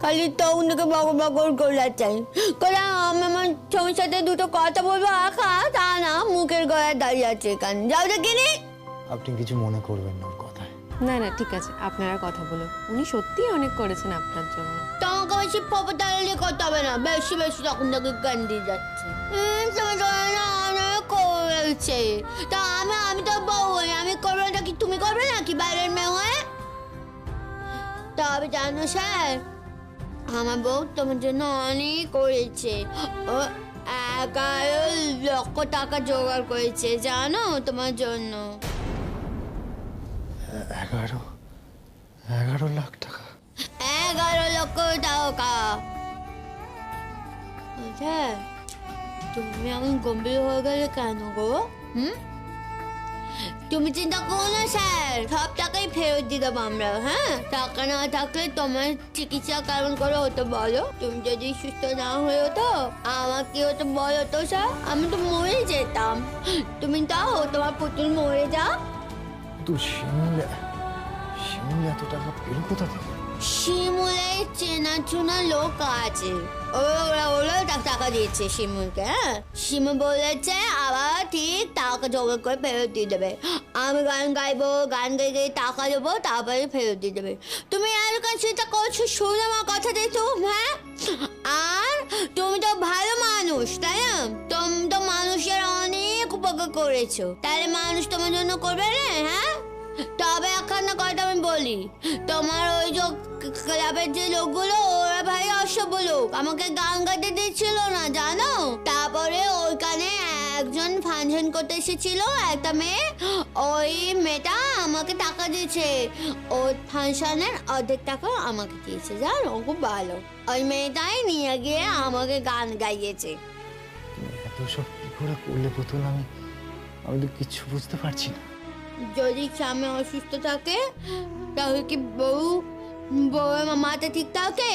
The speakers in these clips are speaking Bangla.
খালি তখনকে বগর বগর করে চাই করে আমি আমার তোমার সাথে দুটো কথা বলবো আখা তা না মুখের গলায় দাঁড়িয়ে আছে এখানে যাও দেখিনি। আপনি কিছু মনে করবেন না ওর কথায়। না না ঠিক আছে, আপনারা কথা বলুন, উনি সত্যিই অনেক করেছেন আপনার জন্য। তোমাকে বেশি ফপতালি করতে হবে না, বেশি বেশি তখন থেকে জ্ঞান দিয়ে যাচ্ছে। তোমার জন্য অনেক করেছে তা আমি তো বউ হই, আমি করবো না কি তুমি করবে নাকি বাইরের মেয়ে হয়ে? তবে জানো স্যার আমার বউ তোমার জন্য অনেক করেছে, ও 11 লক্ষ টাকা জোগাড় করেছে জানো তোমার জন্য। 11 লাখ টাকা? 11 লক্ষ টাকা। আচ্ছা তুমি এখন গম্ভীর হয়ে গেলে কেন গো? তুমি চিন্তা করো না স্যার, সব টাকাই ফেরত দিয়ে দেবো আমরা। হ্যাঁ টাকা না থাকলে তোমার চিকিৎসা কেমন করে হতো বলো? তুমি যদি সুস্থ না হয়ে হতো আমার কি হতো বলো তো স্যার? আমি তো মরে যেতাম। তুমি তাও তোমার পুতুল মরে যাও। তো শিমুল এত টাকা পেল কোথা থেকে? শিমুলের চেনাচুনা লোক আছে, ওরা টাকা দিয়েছে শিমুলকে। হ্যাঁ শিমুল বলেছে আবার ঠিক টাকা জোগাড় করে ফেরত দিয়ে দেবে। আমি গান গাইবো, গান গাইতে টাকা দেবো, তারপরে ফেরত দিয়ে দেবে। তুমি আর চিন্তা করছো, শুনে আমার কথা দিতো। হ্যাঁ আর তুমি তো ভালো মানুষ তাই না? তুমি তো মানুষের অনেক উপকার করেছো, তাহলে মানুষ তোমার জন্য করবে না? হ্যাঁ তবে একখানা কথা আমি বলি, তোমার ওই যে ক্লাবের যে লোকগুলো ওরা ভাই অসভ্য লোক, আমাকে গান গাইতে দিচ্ছিল না জানো। তারপরে ওইখানে একজন ফাংশন করতে এসেছিল একটা মেয়ে, ওই মেয়েটা আমাকে টাকা দিয়েছে, ওই ফাংশনের অর্ধেক টাকা আমাকে দিয়েছে জানো, খুব ভালো। ওই মেয়েটাই নিয়ে গিয়ে আমাকে গান গাইয়েছে। তুমি এত সব কি করে করলে পুতুল? আমি তো কিছু বুঝতে পারছি না। যদি স্বামী অসুস্থ থাকে তাহলে কি বউয়ের মাথা ঠিক থাকে?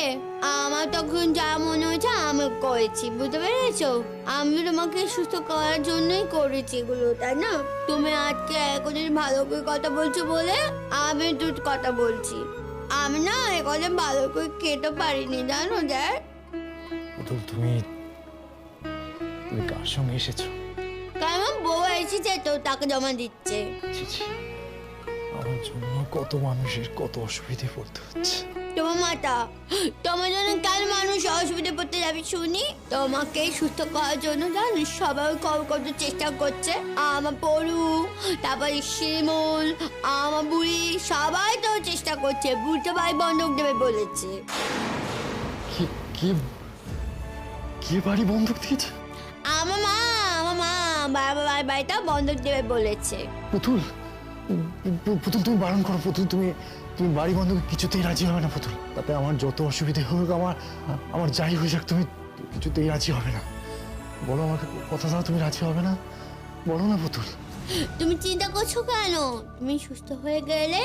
আমার তখন যা মনে হয়েছে আমি করেছি, বুঝতে পেরেছো? আমি তোমাকে সুস্থ করার জন্যই করেছি এগুলো তাই না? তুমি আজকে এখন ভালো করে কথা বলছো বলে আমি তো কথা বলছি। আমি না এখন ভালো করে খেতে পারিনি জানো দেখ। পুতুল তুমি কার সঙ্গে এসেছো? কারণ বউ এসেছে তো টাকা জমা দিচ্ছে। ছি ছি, আমার জন্য কত মানুষের কত অসুবিধে পড়তে হচ্ছে। তোমার মাতা তোমার জন্য কাল মানুষ অসুবিধা পড়তে যাবে শুনি? তোমাকে সুস্থ করার জন্য জানিস সবাই কত চেষ্টা করছে। আমার পড়ু, তারপরে শিমুল, আমার বুড়ি সবাই তো চেষ্টা করছে, বুড়তে ভাই বন্ধক দেবে বলেছে। কে বাড়ি বন্ধক দিয়েছে? আমার মা বাবার বাড়িটা বন্ধক দেবে বলেছে। পুতুল তুমি বারণ করো পুতুল, তুমি বাড়ি বন্ধকে কিছুতেই রাজি হবে না পুতুল। তাতে আমার যত অসুবিধে হোক, আমার যাই হয়ে যাক, তুমি কিছুতেই রাজি হবে না। বলো আমাকে, কথা দাও তুমি রাজি হবে না, বলো না পুতুল। তুমি চিন্তা করছো কেন? তুমি সুস্থ হয়ে গেলে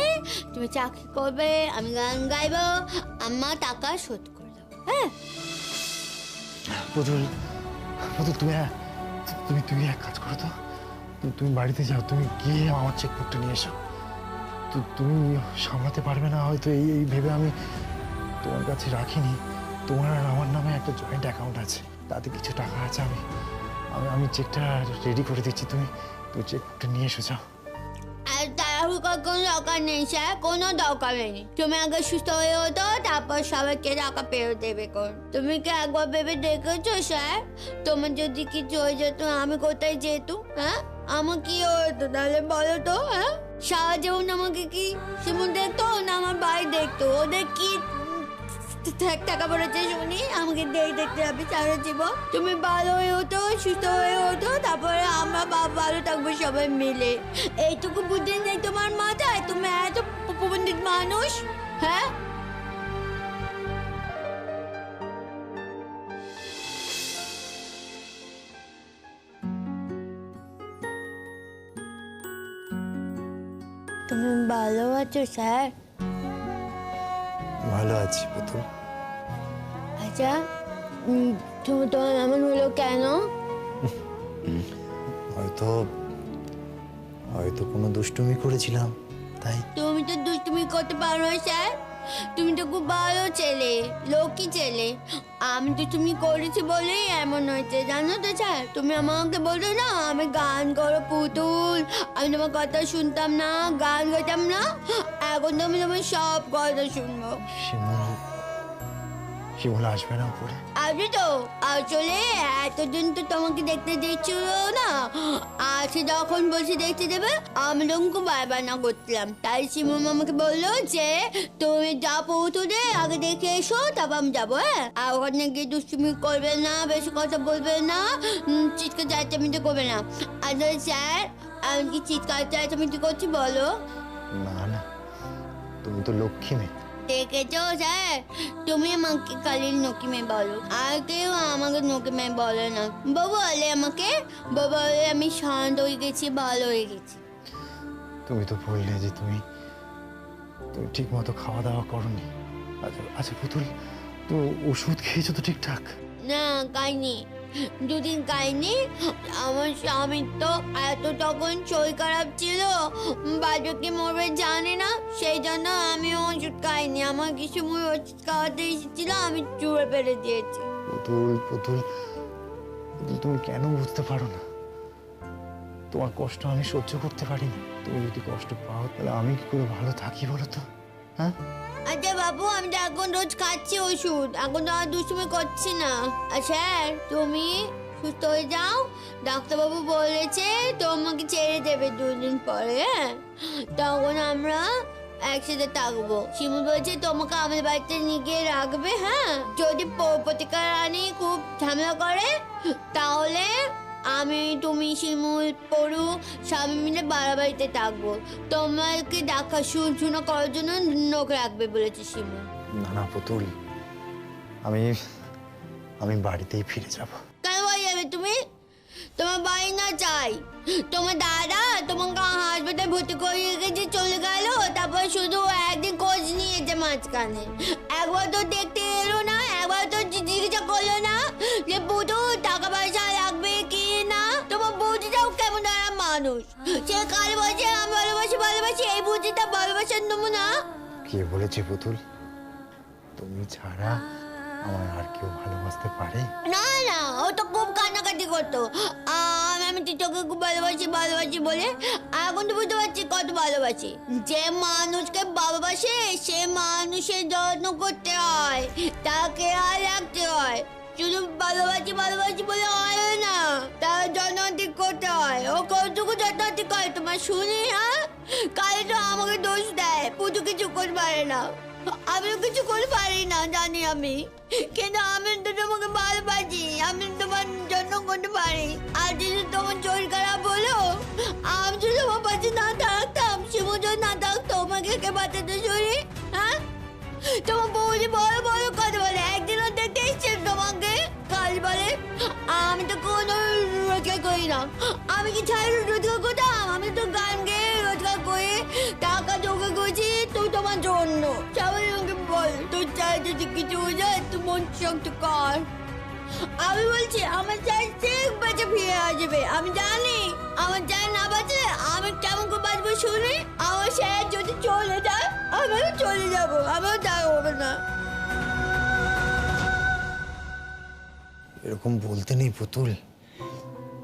তুমি চাকরি করবে, আমি গান গাইবো, আমার টাকা শোধ করে দেবো। হ্যাঁ পুতুল তুমি এক কাজ করো তো, তুমি বাড়িতে যাও, তুমি গিয়ে আমার চেকবুকটা নিয়ে এসো। তুমি সামলাতে পারবে না হয়তো এই ভেবে আমি তোমার কাছে রাখিনি। তোমার আর আমার নামে একটা জয়েন্ট অ্যাকাউন্ট আছে, তাতে কিছু টাকা আছে। আমি চেকটা রেডি করে দিচ্ছি, তুমি চেকবুকটা নিয়ে এসো যাও। আর তাড়াহুড়ো করার কোনো দরকার নেই স্যার, কোনো দরকার নেই। তুমি আগে সুস্থ হয়ে হতো তারপর সবাইকে টাকা ফেরত দেবে কোন। তুমি কি একবার ভেবে দেখেছো স্যার তোমার যদি কিছু হয়ে যেত আমি কোথায় যেত? হ্যাঁ আমার কি হতো তাহলে বলো তো? হ্যাঁ সারা জীবন আমাকে কি শিমুল দেখতো না আমার ভাই দেখতো? ওদের কি টাকা পড়েছে শুনি, আমাকে দেখতে যাবে সারা জীবন। তুমি ভালো হয়ে হতো, সুস্থ হয়ে হতো, তারপরে আমরা ভালো থাকবো সবাই মিলে। এইটুকু বুদ্ধি নেই তোমার মাথায়? তুমি এত পণ্ডিত মানুষ। হ্যাঁ তুমি ভালো আছো স্যার? ভালো আছি পুতুল। আচ্ছা তুমি তোমার এমন হলো কেন? হয়তো কোনো দুষ্টুমি করেছিলাম তাই। তুমি তো দুষ্টুমি করতে পারো স্যার, তুমি তো খুব ভালো ছেলে, লক্ষ্মী ছেলে। আমি তো তুমি করেছি বলেই এমন হয়েছে, জানো তো স্যার। তুমি আমাকে বলতো না আমি গান করো পুতুল, আমি তোমার কথা শুনতাম না, গান গাইতাম না। এখন তো আমি তোমার সব কথা শুনবো। শিমুল আসবে না উপরে? আসবে তো। আসলে এতদিন তো তোমাকে দেখতে দিচ্ছিল না, আজকে যখন বলছি দেখতে দেবে আমি তোমাকে বারবার না করছিলাম। তাই শিমুল আমাকে বললো যে তুমি যা পৌঁছলে আগে দেখে এসো, তারপর আমি যাবো। হ্যাঁ, আর ওখানে গিয়ে দুষ্টুমি করবে না, বেশি কথা বলবে না, চিৎকার চেঁচামেচি করবে না। আসলে স্যার আমি কি চিৎকার চেঁচামেচি করছি বলো? না না, তুমি তো লক্ষ্মী মেয়ে। দেখেছো স্যার, তুমি আমাকে কালির নকি মেয়ে বলো, আর কেউ আমাকে নকি মেয়ে বলে না। বাবু বলে আমাকে, বাবা বলে আমি শান্ত হয়ে গেছি, ভালো হয়ে গেছি। তুমি তো বললে যে তুমি ঠিক মতো খাওয়া দাওয়া করনি। আচ্ছা আচ্ছা পুতুল, তুমি ওষুধ খেয়েছো তো ঠিকঠাক? না, খাইনি, দুদিন খাইনি। আমার স্বামীর তো এত তখন শরীর খারাপ ছিল, বাজুকে মরবে জানে না, সেই জন্য আমি ওষুধ খাইনি। আমার কিছু ওষুধ খাওয়াতে এসেছিল, আমি চুড়ে ফেলে দিয়েছি। পুতুল পুতুল পুতুল, তুমি কেন বুঝতে পারো না? তোমার কষ্ট আমি সহ্য করতে পারি না। তুমি যদি কষ্ট পাও তাহলে আমি কি করে ভালো থাকি বলো তো? হ্যাঁ আচ্ছা বাবু, আমি তো এখন রোজ খাচ্ছি ওষুধ, এখন তো আর দুষ্টুমি করছি না। আর স্যার তুমি সুস্থ হয়ে যাও, ডাক্তারবাবু বলেছে তোমাকে ছেড়ে দেবে 2 দিন পরে। হ্যাঁ, তখন আমরা একসাথে থাকবো। শিমুল বলছে তোমাকে আমাদের বাড়িতে নিয়ে গিয়ে রাখবে। হ্যাঁ, যদি প্রতিকার রানী খুব ঝামেলা করে তাহলে আমি, তুমি, শিমুল, পড়ু সবাই মিলে বাড়িতে থাকবো। তোমাকে দেখাশোনা করার জন্য লোক রাখবে বলেছে শিমুল। না না পুতুল, আমি বাড়িতেই ফিরে যাব। কেন বাড়ি যাবে তুমি? তোমার বাড়ি না চাই। তোমার দাদা তোমাকে হাসপাতালে ভর্তি করিয়ে গেছে, চলে গেল, তারপর শুধু একদিন খোঁজ নিয়েছে মাঝখানে। একবার তো দেখতে এলো না, একবার তো জিজ্ঞাসা করলো না যে বুধু টাকা পয়সা লাগবে কি না। তোমার বুঝিটাও কেমন একটা মানুষ, সে কাল বলছে আমি ভালোবাসি ভালোবাসি, এই বুঝিটা ভালোবাসার নমুনা। কে বলেছে পুতুল তুমি ছাড়া আমার আর কেউ ভালোবাসতে পারে? না না, ও তো খুব কান্নাকাটি করতো আমি তোকে খুব ভালোবাসি ভালোবাসি বলে। এখন তো বুঝতে পারছি কত ভালোবাসি। যে মানুষকে ভালোবাসে সে মানুষের যত্ন করতে হয়, তাকে আর রাখতে হয়। শুধু ভালোবাসি ভালোবাসি বলে হয় না, তার যত্ন ঠিক করতে হয়। ও কতটুকু যত্ন ঠিক করে তোমার শুনি? হ্যাঁ, কালে তো আমাকে দোষ দেয়, পুজো কিছু করতে পারে না। আমিও কিছু করতে পারি না জানি আমি, কিন্তু আমি তো তোমাকে ভালোবাসি, আমি তোমার জন্য করতে পারি। আর যদি তোমার শরীর খারাপ হলো, আমি যদি তোমার পাশে না থাকতাম, শিমু যদি না থাকতো, তোমাকে কে বাঁচাতো শরীর? হ্যাঁ, তোমার বৌদি বড় বড় কথা বলে, একদিনও দেখতে এসছে তোমাকে কাল বলে আমি তো কোনো রোজগার করি না। আমি কি ছাড়া রোজগার করতাম? আমি তো গান গেয়ে রোজগার করে টাকা জোগাড় করেছি তুই তোমার জন্য। সবাই আমাকে বল তোর চাই যদি কিছু হয়ে যায় তুই মন শক্ত কর। আমি বলছি আমার চাই ঠিক বেঁচে ফিরে আসবে। আমি জানি আমার চাই না বাঁচলে আমি কেমন করে বাঁচবো শুনি। আমার স্যার যদি চলে যায় আমিও চলে যাবো, আমিও থাকবো না। এরকম বলতে নেই পুতুল।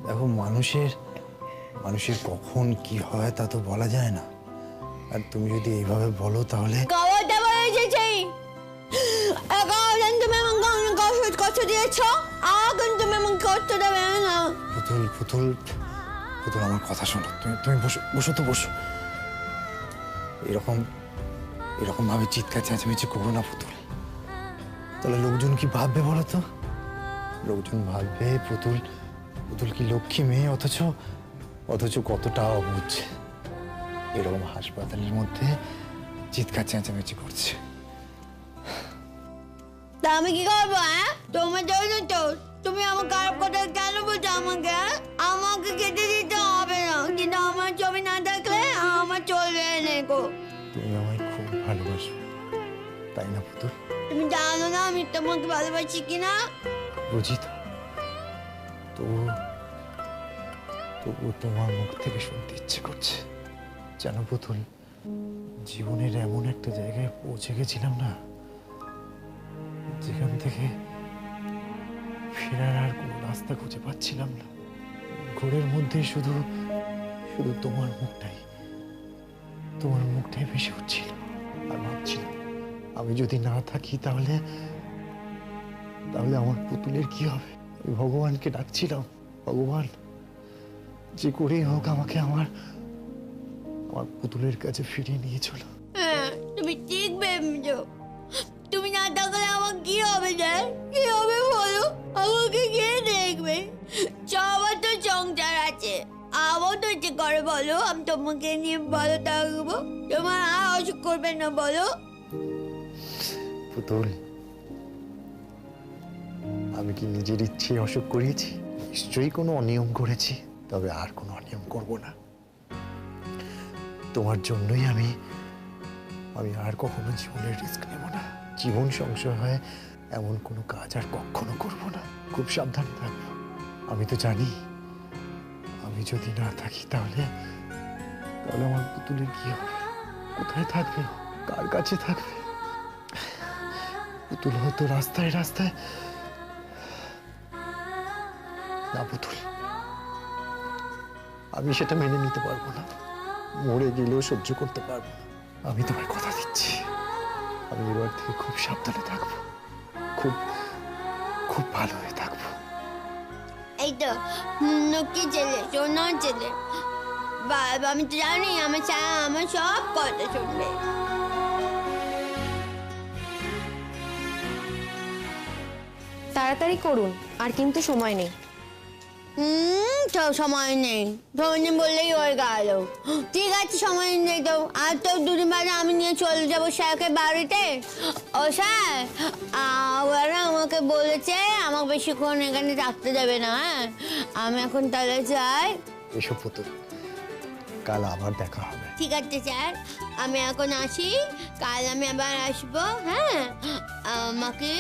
দেখো মানুষের কখন কি হয় তা তো বলা যায় না। আর তুমি যদি এইভাবে বলো তাহলে খাবার দাবার এসেছে, এখন তুমি আমাকে কষ্ট দিয়েছ, এখন তুমি আমাকে কষ্ট দেবে না। পুতুল পুতুল পুতুল আমার কথা শোনো, তুমি বসো বসো তো বসো। এরকম ভাবে চিৎকার চেঁচামেচি করো না পুতুল, তাহলে লোকজন কি ভাববে বলো তো? লোকজন ভাববে পুতুল কি লক্ষ্মী মেয়ে, অথচ কতটা অবুঝ। এরকম হাসপাতালের মধ্যে চিৎকার চেঁচামেচি করছে। তা আমি কি করবো? হ্যাঁ, তোমার জন্য তো। তুমি আমার খারাপ কথা কেন বলছো আমাকে? আমাকে খেতে দিতে হবে না, কিন্তু আমার ছবি না থাকলে আমার চলবে না গো। তুমি আমায় খুব ভালোবাসো তাই না পুতুল? তুমি জানো না আমি তোমাকে ভালোবাসি কিনা? বুঝি তো, তবু তোমার মুখ থেকে শুনতে ইচ্ছে করছে। জানো পুতুল, জীবনের এমন একটা জায়গায় পৌঁছে গেছিলাম না, যেখান থেকে ফেরার আর কোনো রাস্তা খুঁজে পাচ্ছিলাম না। ঘোরের মধ্যে শুধু শুধু তোমার মুখটাই ভেসে উঠছিল। আর ভাবছিলাম, আমি যদি না থাকি তাহলে তাহলে আমার পুতুলের কি হবে। আমি ভগবানকে ডাকছিলাম, ভগবান যে করেই হোক আমাকে আমার পুতুলের কাছে ফিরিয়ে নিয়ে চলো। হ্যাঁ, তুমি ঠিক ভেবেছো। তুমি না থাকলে আমার কি হবে জান? কি হবে বলো? আমাকে কে দেখবে? সবার তো সংসার আছে, আমার তো ইচ্ছে করে বলো আমি তোমাকে নিয়ে ভালো থাকবো। তোমার আর অসুখ করবে না বলো? পুতুল, আমি কি নিজের ইচ্ছে অসুখ করিয়েছি? নিশ্চয়ই কোনো অনিয়ম করেছি, তবে আর কোনো অনিয়ম করব না। তোমার জন্যই আমি আর কখনো জীবনের রিস্ক নেব না। জীবন সংশয় হয় এমন কোনো কাজ আর কখনো করব না। খুব সাবধানে থাকবো। আমি তো জানি, আমি যদি না থাকি তাহলে আমার পুতুলের কি হবে? কোথায় থাকবে? কার কাছে থাকবে? পুতুল হয়তো রাস্তায় রাস্তায়। না পুতুল, আমি সেটা মেনে নিতে পারবো না। মরে গেলেও সহ্য করতে পারবো না। আমি তোমার কথা দিচ্ছি, আমি এবার থেকে খুব সাবধানে থাকবো, খুব খুব ভালো হয়ে থাকবো। এই তো নকি ছেলে, সোনার ছেলে। বাবা, আমি তো জানি আমার সব কথা শুনবে। তাড়াতাড়ি করুন, আর কিন্তু সময় নেই। তো সময় নেই বললেই হয়ে গেল। ঠিক আছে, সময় নেই তো। আর তো দুদিন বাদে আমি নিয়ে চলে যাবো স্যারকে বাড়িতে। ও স্যার, ওরা আমাকে বলেছে আমাকে বেশিক্ষণ এখানে থাকতে দেবে না। হ্যাঁ, আমি এখন তাহলে যাই। এসো পুতুল, কাল আবার দেখা হবে। ঠিক আছে স্যার, আমি এখন আসি। কাল আমি আবার আসবো। হ্যাঁ, আমাকে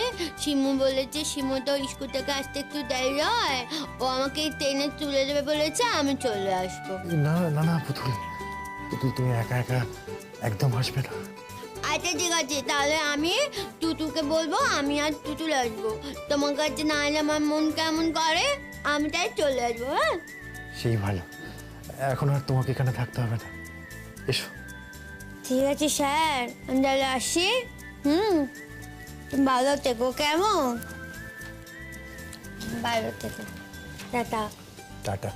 শিমু বলেছে, শিমু তো স্কুল থেকে আসতে একটু দেরি হয়, ও আমাকে ট্রেনে তুলে দেবে বলেছে, আমি চলে আসবো। না না না পুতুল, তুমি একা একা একদম আসবে না। আচ্ছা ঠিক আছে, তাহলে আমি টুটুকে বলবো আমি আর টুটুল আসবো। তোমার কাছে না এলে আমার মন কেমন করে, আমি তাই চলে আসবো। হ্যাঁ, সেই ভালো। এখন আর তোমাকে এখানে থাকতে হবে না। এসো। ঠিক আছে স্যার, আমি তাহলে আসি। তুমি ভালো থেকো, কেমন? ভালো থেকো। টাটা। টাটা।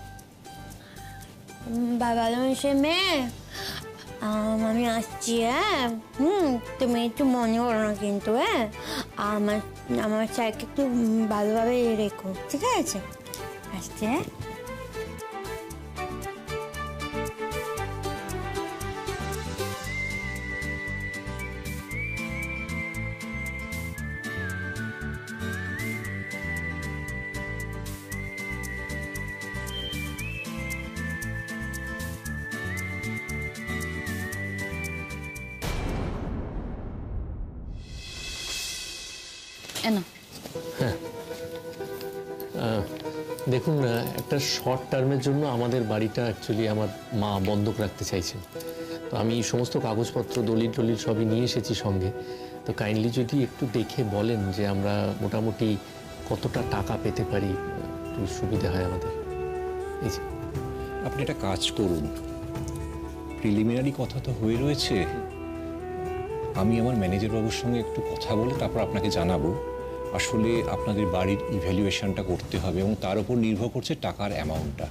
ভালো মানুষের মেয়ে, আমি আসছি। হ্যাঁ, তুমি একটু মনে করো না কিন্তু। হ্যাঁ, আমার স্যারকে একটু ভালোভাবে রেখো, ঠিক আছে? আসছি। হ্যাঁ, দেখুন, একটা শর্ট টার্মের জন্য আমাদের বাড়িটা অ্যাকচুয়ালি আমার মা বন্ধক রাখতে চাইছেন। তো আমি সমস্ত কাগজপত্র দলিল সবই নিয়ে এসেছি সঙ্গে। তো কাইন্ডলি যদি একটু দেখে বলেন যে আমরা মোটামুটি কতটা টাকা পেতে পারি, একটু সুবিধা হয় আমাদের। এই যে আপনি একটা কাজ করুন, প্রিলিমিনারি কথা তো হয়ে রয়েছে, আমি আমার ম্যানেজার বাবুর সঙ্গে একটু কথা বলে তারপর আপনাকে জানাবো। আসলে আপনাদের বাড়ির ইভ্যালুয়েশনটা করতে হবে এবং তার উপর নির্ভর করছে টাকার অ্যামাউন্টটা।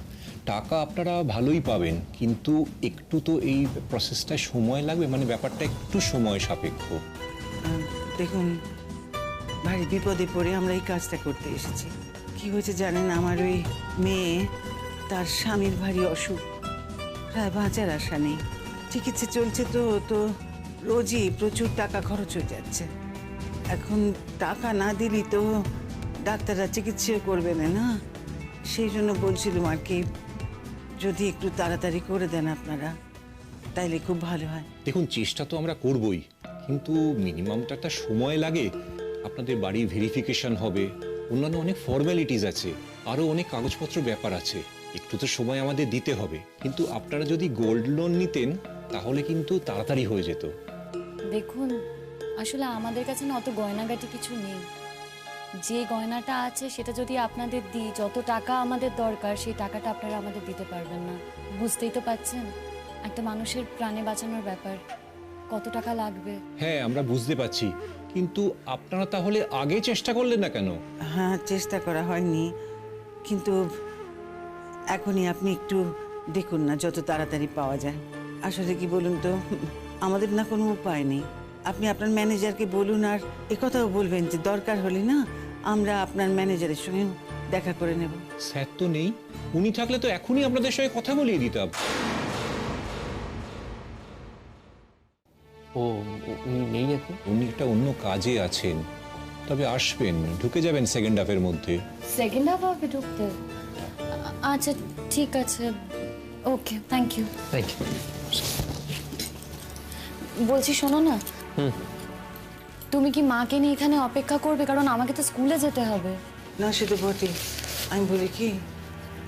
টাকা আপনারা ভালোই পাবেন, কিন্তু একটু তো এই প্রসেসটায় সময় লাগবে, মানে ব্যাপারটা একটু সময় সাপেক্ষ। দেখুন, ভারী বিপদে পড়ে আমরা এই কাজটা করতে এসেছি। কি হয়েছে জানেন, আমার ওই মেয়ে, তার স্বামীর ভারী অসুখ, প্রায় বাঁচার আশা নেই। চিকিৎসা চলছে তো রোজই প্রচুর টাকা খরচ হয়ে যাচ্ছে। এখন টাকা না দিলি তো ডাক্তাররা চিকিৎসাও করবে না। সেই জন্য বলছিলাম আর কি, যদি একটু তাড়াতাড়ি করে দেন আপনারা তাইলে খুব ভালো হয়। দেখুন, চেষ্টা তো আমরা করবই, কিন্তু মিনিমাম তো একটা সময় লাগে। আপনাদের বাড়ির ভেরিফিকেশন হবে, অন্যান্য অনেক ফর্মালিটিস আছে, আরও অনেক কাগজপত্র ব্যাপার আছে। একটু তো সময় আমাদের দিতে হবে। কিন্তু আপনারা যদি গোল্ড লোন নিতেন তাহলে কিন্তু তাড়াতাড়ি হয়ে যেত। দেখুন, আসলে আমাদের কাছে না অত গয়নাগাটি কিছু নেই। যে গয়নাটা আছে সেটা যদি আপনাদের দিই, যত টাকা আমাদের দরকার সেই টাকাটা আপনারা আমাদের দিতে পারবেন না। বুঝতেই তো পাচ্ছেন, একটা মানুষের প্রাণে বাঁচানোর ব্যাপার, কত টাকা লাগবে। হ্যাঁ, আমরা বুঝতে পারছি, কিন্তু আপনারা তাহলে আগে চেষ্টা করলেন না কেন? হ্যাঁ, চেষ্টা করা হয়নি, কিন্তু এখনই আপনি একটু দেখুন না যত তাড়াতাড়ি পাওয়া যায়। আসলে কি বলুন তো, আমাদের না কোনো উপায় নেই। আপনি আপনার ম্যানেজারকে বলুন, আর একথাও বলবেন যে দরকার হলে না আমরা আপনার ম্যানেজারের সঙ্গে দেখা করে নেব। স্যার তো নেই, উনি থাকলে তো এখনই আপনাদের সঙ্গে কথা বলিয়ে দিতাম। ও উনি নেই এখন? উনি একটা অন্য কাজে আছেন, তবে আসবেন, ঢুকে যাবেন সেকেন্ড হাফের মধ্যে। সেকেন্ড হাফ হবে ঢুকতে? আচ্ছা ঠিক আছে, okay, thank you. Thank you. বলছি শোনো না, তুমি কি মাকে নিয়ে এখানে অপেক্ষা করবে? কারণ আমাকে তো স্কুলে যেতে হবে। না, সে তো বটে। আমি বলি কি,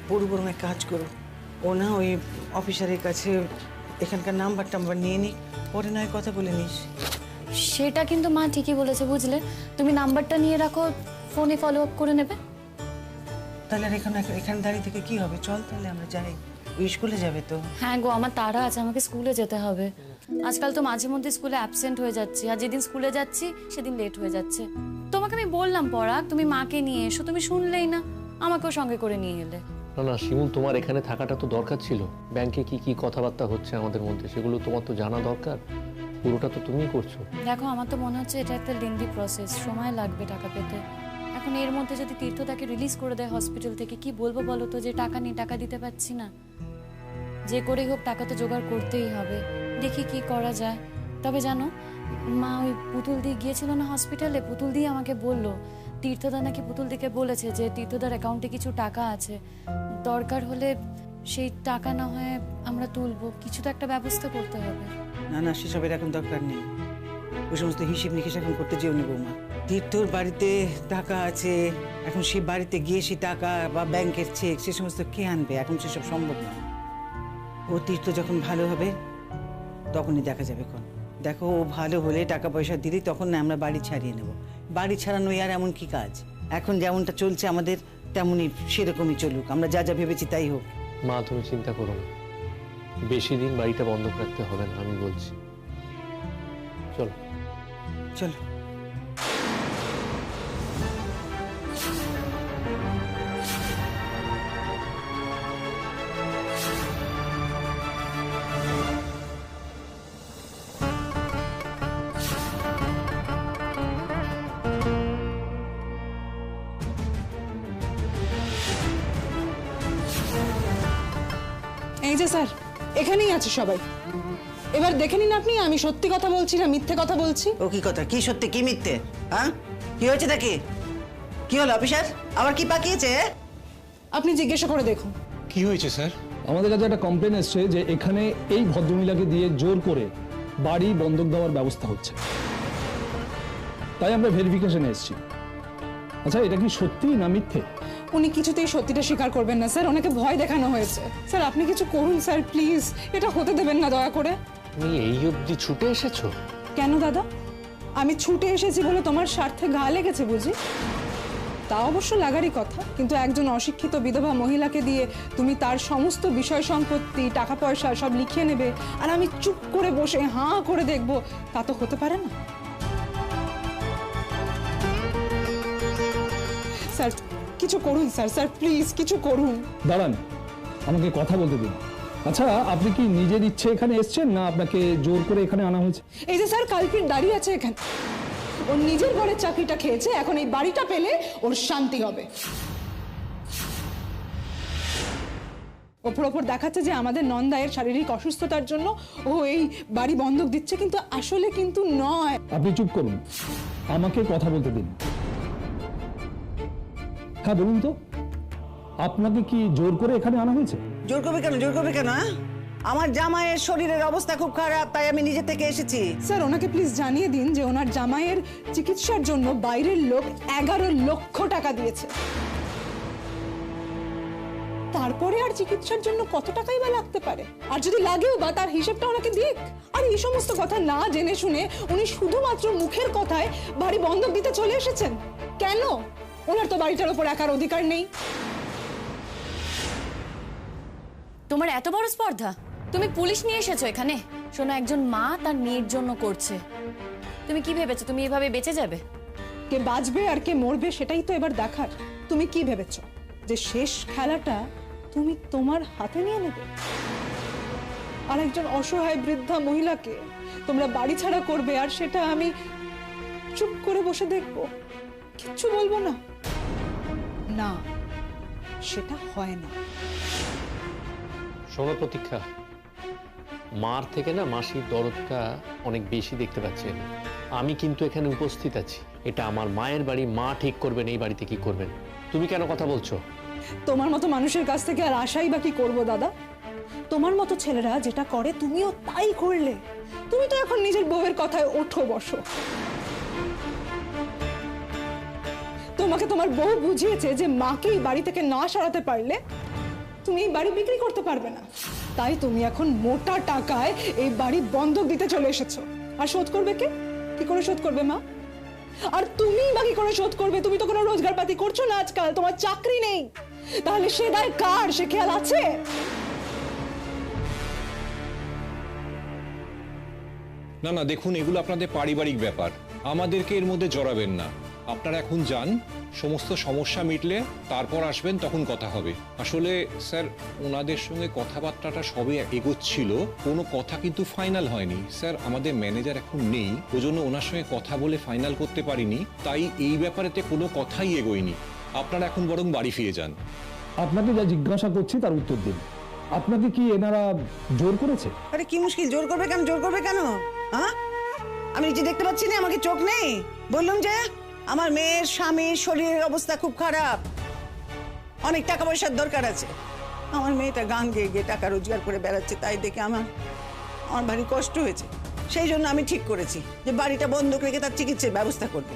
বড় বড় এক কাজ করো, ও না ওই অফিসারের কাছে এখানকার নাম্বার টাম্বার নিয়ে নিক, পরে নয় কথা বলে নিস। সেটা কিন্তু মা ঠিকই বলেছে, বুঝলে? তুমি নাম্বারটা নিয়ে রাখো, ফোনে ফলো আপ করে নেবে। তাহলে আর এখানে দাঁড়িয়ে থেকে কি হবে? চল তাহলে আমরা যাই, ওই স্কুলে যাবে তো। হ্যাঁ গো, আমার তাড়া আছে, আমাকে স্কুলে যেতে হবে। আজকাল তো মাঝে মধ্যে স্কুলে অ্যাবসেন্ট হয়ে যাচ্ছি, আর যেদিন স্কুলে যাচ্ছি সেদিন লেট হয়ে যাচ্ছে। তোমাকে আমি বললাম পরাগ, তুমি মাকে নিয়ে এসো, তুমি শুনলেই না, আমাকেও সঙ্গে করে নিয়ে এলে। না না শিমুল, তোমার এখানে থাকাটা তো দরকার ছিল। ব্যাংকে কি কি কথাবার্তা হচ্ছে আমাদের মধ্যে সেগুলো তোমার তো জানা দরকার, পুরোটা তো তুমিই করছো। দেখো, আমার তো মনে হচ্ছে এটা একটা লেন্দি প্রসেস, সময় লাগবে টাকা পেতে। এখন এর মধ্যে যদি তীর্থদাকে রিলিজ করে দেয় হসপিটাল থেকে, কি বলবো বলো তো, যে টাকা নেই, টাকা দিতে পারছি না। যে করেই হোক টাকা তো জোগাড় করতেই হবে, দেখি কি করা যায়। তবে জানো, মা ওই পুতুল দিয়ে গিয়েছিল না হসপিটালে, পুতুল দিয়ে আমাকে বললো তীর্থদা নাকি পুতুল দিকে বলেছে যে তীর্থদার অ্যাকাউন্টে কিছু টাকা আছে, দরকার হলে সেই টাকা না হয় আমরা তুলবো, কিছু তো একটা ব্যবস্থা করতে হবে। না না, সেসবের এখন দরকার নেই, ওই সমস্ত হিসেব নিকেশ এখন করতে যেও নি বৌমা। তীর্থর বাড়িতে টাকা আছে, এখন সে বাড়িতে গিয়ে সে টাকা বা ব্যাংকের চেক সে সমস্ত কে আনবে? এখন সেসব সম্ভব না। ও তীর্থ যখন ভালো হবে তখনই দেখা যাবে। কোন দেখো, ও ভালো হলে টাকা পয়সা দিলে তখন না আমরা বাড়ি ছাড়িয়ে নেব। বাড়ি ছাড়ানো আর এমন কি কাজ? এখন যেমনটা চলছে আমাদের তেমনই সেরকমই চলুক, আমরা যা যা ভেবেছি তাই হোক। মা তুমি চিন্তা করো না, বেশি দিন বাড়িটা বন্ধক রাখতে হবে না, আমি বলছি। চলো চলো। এই যে স্যার, এখানেই আছে সবাই। এবার দেখে নিন আপনি, আমি সত্যি কথা বলছি না মিথ্যে কথা বলছি। ও কি কথা, কি সত্যি কি মিথ্যে? হ্যাঁ, কি হয়েছে নাকি? কি হলো অফিসার, আবার কি পাকিয়েছে? আপনি জিজ্ঞাসা করে দেখুন। কি হয়েছে স্যার? আমাদের কাছে একটা কমপ্লেন এসছে যে এখানে এই ভদ্রমহিলাকে দিয়ে জোর করে বাড়ি বন্ধক দেওয়ার ব্যবস্থা হচ্ছে, তাই আমরা ভেরিফিকেশনে এসেছি। আচ্ছা, এটা কি সত্যি না মিথ্যে? উনি কিছুতেই সত্যিটা স্বীকার করবেন না স্যার, ওনাকে ভয় দেখানো হয়েছে। স্যার আপনি কিছু করুন স্যার, প্লিজ, এটা হতে দেবেন না দয়া করে। তুমি এই অবধি ছুটে এসেছো? কেন দাদা, আমি ছুটে এসেছি বলে তোমার স্বার্থে ঘা লেগেছে বুঝি? তা অবশ্য লাগারই কথা, কিন্তু একজন অশিক্ষিত বিধবা মহিলাকে দিয়ে তুমি তার সমস্ত বিষয় সম্পত্তি, টাকা পয়সা সব লিখিয়ে নেবে, আর আমি চুপ করে বসে হাঁ করে দেখবো, তা তো হতে পারে না। স্যার কিছু করুন স্যার, স্যার প্লিজ কিছু করুন। দাঁড়ান, আমাকে কথা বলতে দিন। আচ্ছা, আপনি কি নিজের ইচ্ছে এখানে এসেছেন না আপনাকে জোর করে এখানে আনা হয়েছে? এই যে স্যার, কালপিট দাঁড়িয়ে আছে এখানে, ওর নিজের ঘরের চাকরিটা খেয়েছে, এখন এই বাড়িটা পেলে ওর শান্তি হবে। ওপর ওপর দেখাচ্ছে যে আমাদের নন্দায়ের শারীরিক অসুস্থতার জন্য ও এই বাড়ি বন্ধক দিচ্ছে, কিন্তু আসলে কিন্তু নয়। আপনি চুপ করুন, আমাকে কথা বলতে দিন। হ্যাঁ বলুন তো, আপনাকে কি জোর করে এখানে আনা হয়েছে? জোর করবে কেন, জোর করবে কেন? আমার জামাইয়ের শরীরের অবস্থা খুব খারাপ, তাই আমি নিজে থেকে এসেছি। স্যার ওনাকে প্লিজ জানিয়ে দিন যে ওনার জামাইয়ের চিকিৎসার জন্য বাইরের লোক 11 লক্ষ টাকা দিয়েছে। তারপরে আর চিকিৎসার জন্য কত টাকাই বা লাগতে পারে, আর যদি লাগেও বা তার হিসেবটা ওনাকে দিক। আর এই সমস্ত কথা না জেনে শুনে উনি শুধুমাত্র মুখের কথায় বাড়ি বন্ধক দিতে চলে এসেছেন। কেন? ওনার তো বাড়িটার উপর একার অধিকার নেই। তোমার এত বড় স্পর্ধা, তুমি পুলিশ নিয়ে এসেছো এখানে? শোনো, একজন মা তার মেয়ের জন্য করছে, তুমি কি ভেবেছো তুমি এভাবে বেঁচে যাবে? কে বাঁচবে আর কে মরবে সেটাই তো এবার দেখার। তুমি কি ভেবেছো যে শেষ খেলাটা তুমি তোমার হাতে নিয়ে নেবে? আর একজন অসহায় বৃদ্ধা মহিলাকে তোমরা বাড়ি ছাড়া করবে, আর সেটা আমি চুপ করে বসে দেখবো, কিচ্ছু বলবো না? না, সেটা হয় না। শোনো প্রতীক্ষা, মার থেকে না মাসির দরদটা অনেক বেশি দেখতে পাচ্ছি আমি কিন্তু এখানে উপস্থিত আছি। এটা আমার মায়ের বাড়ি, মা ঠিক করবেন এই বাড়িতে কি করবেন। তুমি কেন কথা বলছো? তোমার মতো মানুষের কাছ থেকে আর আশাই বা কি করবো দাদা? তোমার মতো ছেলেরা যেটা করে তুমিও তাই করলে। তুমি তো এখন নিজের বউয়ের কথায় ওঠো বসো। তোমাকে তোমার বউ বুঝিয়েছে যে মাকে এই বাড়ি থেকে না সরাতে পারলে তুমি এই বাড়ি বিক্রি করতে পারবে না। তাই তুমি এখন মোটা টাকায় এই বাড়ি বন্ধক দিতে চলে এসেছো। আর শোধ করবে কে? কি করে শোধ করবে মা? আর তুমি বা কি করে শোধ করবে? তুমি তো কোনো রোজগার পাতি করছো না আজকাল, তোমার চাকরি নেই। তাহলে সে দায় কার, সে খেয়াল আছে? না না, দেখুন, এগুলো আপনাদের পারিবারিক ব্যাপার, আমাদেরকে এর মধ্যে জড়াবেন না। আপনারা এখন যান, সমস্ত সমস্যা মিটলে তারপর আসবেন, তখন কথা হবে। আসলে স্যার, ওনাদের সঙ্গে কথাবার্তাটা সবে এগোচ্ছিল, কোনো কথা কিন্তু ফাইনাল হয়নি। স্যার, আমাদের ম্যানেজার এখন নেই, ওজন্য ওনার সঙ্গে কথা বলে ফাইনাল করতে পারিনি, তাই এই ব্যাপারেতে কোনো কথাই এগোয়নি। আপনারা এখন বরং বাড়ি ফিরে যান। আপনাকে যা জিজ্ঞাসা করছি তার উত্তর দিন। আপনাকে কি এনারা জোর করেছে? আরে কি মুশকিল, জোর করবে কেন? জোর করবে কেন? হ্যাঁ, আমি যে দেখতে পাচ্ছি না, আমাকে চোখ নেই? বললাম যে আমার মেয়ের স্বামীর শরীরের অবস্থা খুব খারাপ, অনেক টাকা পয়সার দরকার আছে। আমার মেয়েটা গান গেয়ে গিয়ে টাকা রোজগার করে বেড়াচ্ছে, তাই দেখে আমার ভারী কষ্ট হয়েছে। সেই জন্য আমি ঠিক করেছি যে বাড়িটা বন্ধক রেখে তার চিকিৎসার ব্যবস্থা করবো।